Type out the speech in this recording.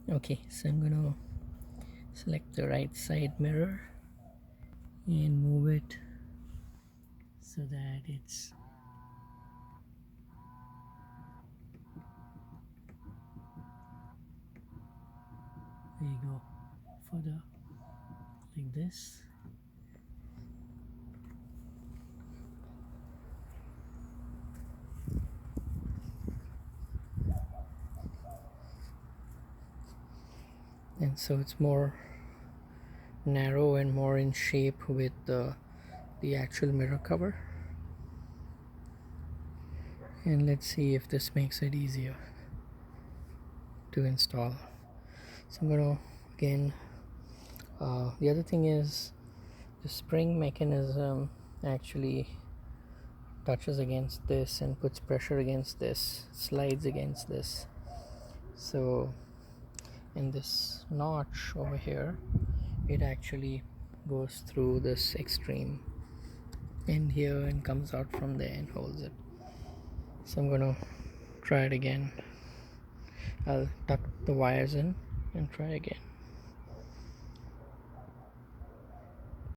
Okay, so I'm gonna select the right side mirror and move it so that it's there you go, further like this. And so it's more narrow and more in shape with the actual mirror cover. And let's see if this makes it easier to install. So I'm gonna again, the other thing is the spring mechanism actually touches against this and puts pressure against this, slides against this. So in this notch over here, it actually goes through this extreme end here and comes out from there and holds it. So I'm gonna try it again. I'll tuck the wires in and try again.